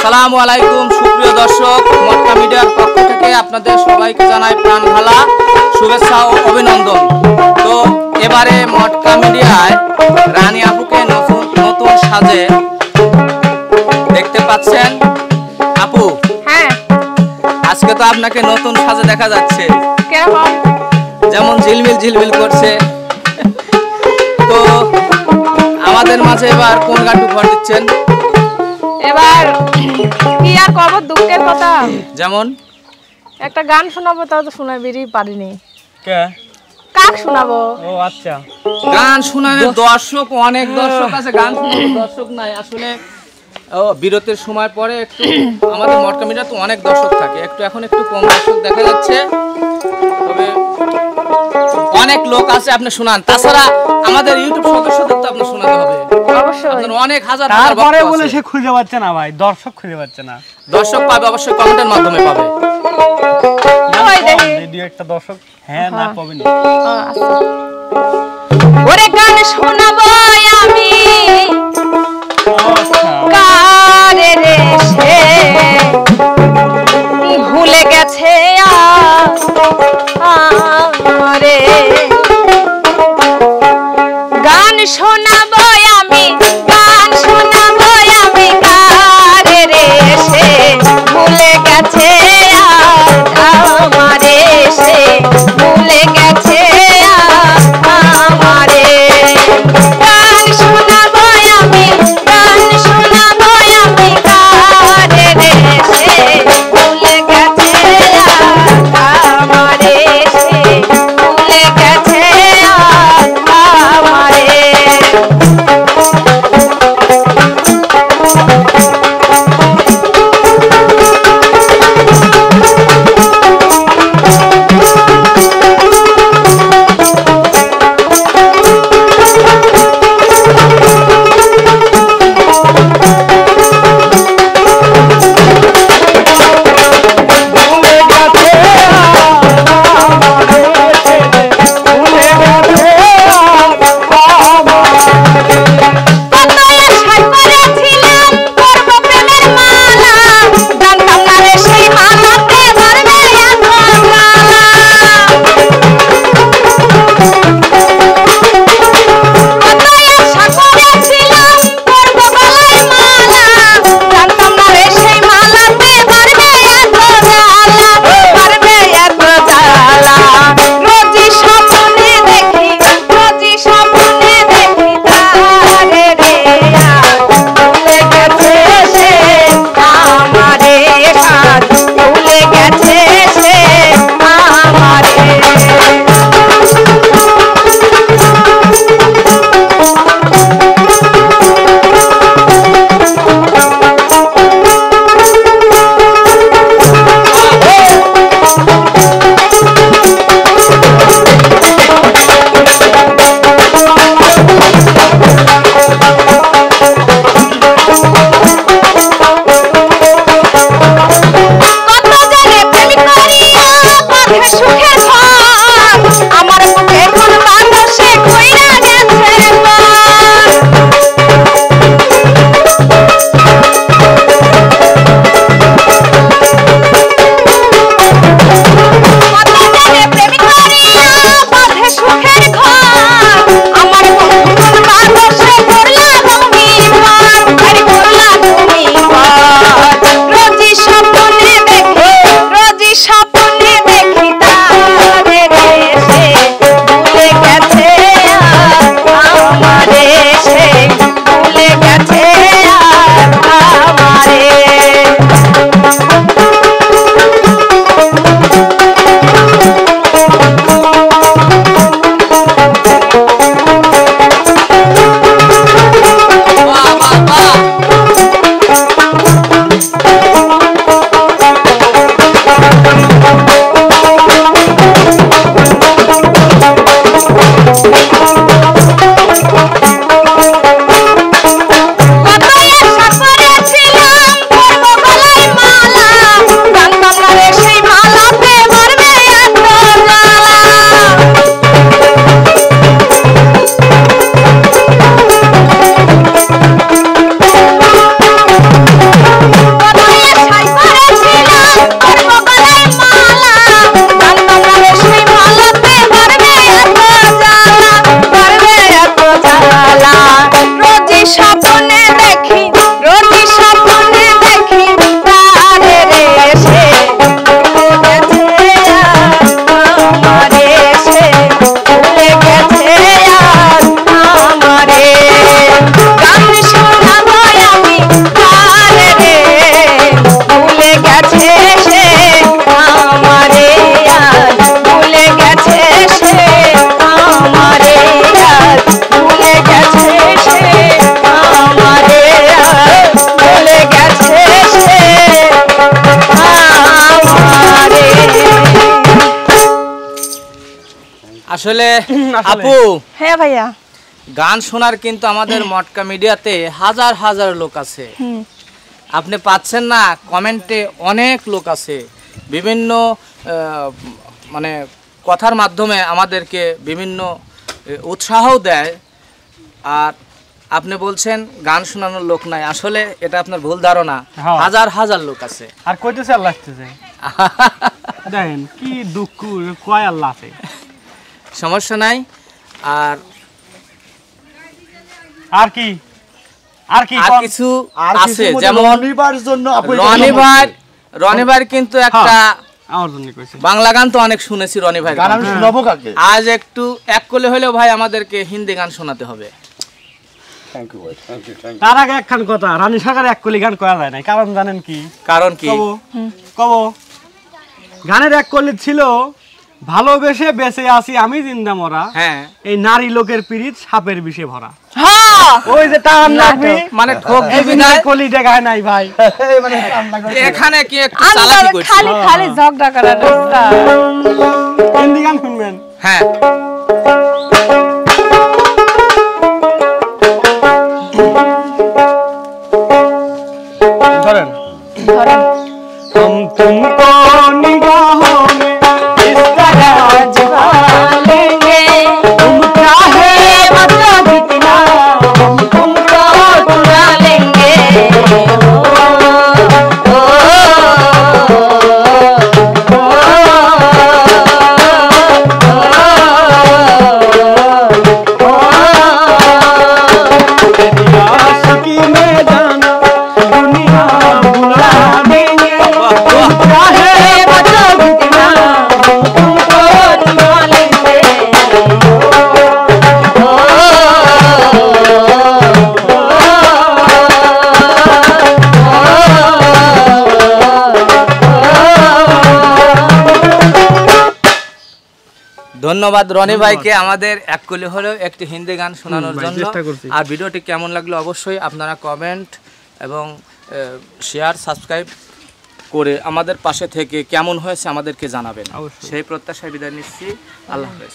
আসসালামু আলাইকুম সুপ্রিয় দর্শক, মটকা মিডিয়ার পক্ষ থেকে আপনাদের সবাইকে জানাই প্রাণ ঢালা শুভেচ্ছা ও অভিনন্দন। তো এবারে মটকা মিডিয়ায় রানী আপুকে নতুন সাজে দেখতে পাচ্ছেন। আপু, হ্যাঁ, আজকে তো আপনাকে নতুন সাজে দেখা যাচ্ছে, কেমন যেমন ঝিলমিল ঝিলমিল করছে। তো আমাদের মাঝে এবার কোন গানটু ঘর দিচ্ছেন? এবার কি আর কব, দুঃখের কথা। যেমন একটা গান শোনাবো, তাও তো শোনাবিরই পারিনি। কে কাক শোনাবো? ও আচ্ছা, গান শোনানোর দর্শক অনেক দর্শক আছে, গান শোনানোর দর্শক নাই আসলে। ও বিরতির সময় পরে একটু আমাদের মটকা মিডিয়া তো অনেক দর্শক থাকে, এখন একটু কম দর্শক দেখা যাচ্ছে, তবে অনেক লোক আছে। আপনি শোনান, তাছাড়া আমাদের ইউটিউব সদস্যদের তো আপনি শোনাতে হবে অবশ্যই। আপনার অনেক হাজার তারপরে বলে সে খুঁজে পাচ্ছে না ভাই, দর্শক খুঁজে পাচ্ছে না। দর্শক পাবে অবশ্যই, কমেন্টের মাধ্যমে পাবে। ওই দেখি রেডিও একটা দর্শক হ্যাঁ না পাবে না। ওরে গান শোনাবো আমি কারে রে সে ভুলে গেছে আমারে। গান শোনাবো আমি, গান শোনাবো আমি কারে রে সে ভুলে গেছে আমারে, সে ভুলে গেছে আমারে। গান শোনাবো আমি, গান শোনাবো আমি কারে রে সে ভুলে গেছে আমারে, সে ভুলে গেছে আমারে। আসলে আসলে। আপু হ্যাঁ ভাইয়া। গান শোনার কিন্তু আমাদের মটকা মিডিয়াতে হাজার হাজার লোক আছে। হুম। আপনি পাচ্ছেন না, কমেন্টে অনেক লোক আছে বিভিন্ন মানে কথার মাধ্যমে আমাদেরকে বিভিন্ন উৎসাহও দেয়। আর আপনি বলছেন গান শোনানোর লোক নাই, আসলে এটা আপনার ভুল ধারণা। হ্যাঁ। হাজার হাজার লোক আছে। আর কইতেছে আল্লাহ আসতেছে দেখেন কি দুঃখ কয় আল্লাহ আছে। সমস্যা নাই। আর আর কি আর কি আর কোন? কিছু আর আছে, কিছুর মধ্যে যেমন রনিবার জন্য আপু এটা রনি ভাই কিন্তু একটা আমার জন্য কইছে বাংলা গান তো অনেক শুনেছি রনি ভাই। গান আমি শোনাবো কাকে? আজ একটু এক কোলে হলেও ভাই আমাদেরকে হিন্দি গান শোনাতে হবে। থ্যাংক ইউ ভাই, থ্যাংক ইউ, থ্যাংক তার আগে একখান কথা, রানী সাগর এক কলি গান করা যায় না, কারণ জানেন কি? কারণ কি? কব কব গানের এক কলি ছিল, ভালোবেসে বেঁচে আছি আমি জিন্দা মরা, হ্যাঁ, এই নারী লোকের পিরিত সাপের বিষে ভরা। হ্যাঁ ওই যে টান লাগবে মানে ঠক এই দিবি বিনা না। কলিটা গায় নাই ভাই। এই মানে কান্না করে এখানে কি একটু আমি চালাকি তবে করছিস? খালি খালি ঝগড়া করার রাস্তা। হিন্দি গান শুনবেন? হ্যাঁ, ধরেন ধরেন हम तुमको निगाहों में इस तरह जगा लेंगे तुम चाहे बता जितना हम तुमको चुरा लेंगे आशिकी में जाना दुनिया भुला देंगे तुम चाहे बता जितना तुमको चुरा लेंगे ধন্যবাদ রনি ভাইকে আমাদের এক কোলে হলেও একটি হিন্দি গান শোনানোর ভাই, জন্য। চেষ্টা করছি। আর ভিডিওটি কেমন লাগলো অবশ্যই আপনারা কমেন্ট এবং শেয়ার সাবস্ক্রাইব করে আমাদের পাশে থেকে কেমন হয়েছে আমাদেরকে জানাবেন। অবশ্যই। সেই প্রত্যাশায় বিদায় নিচ্ছি। আল্লাহ হাফেজ।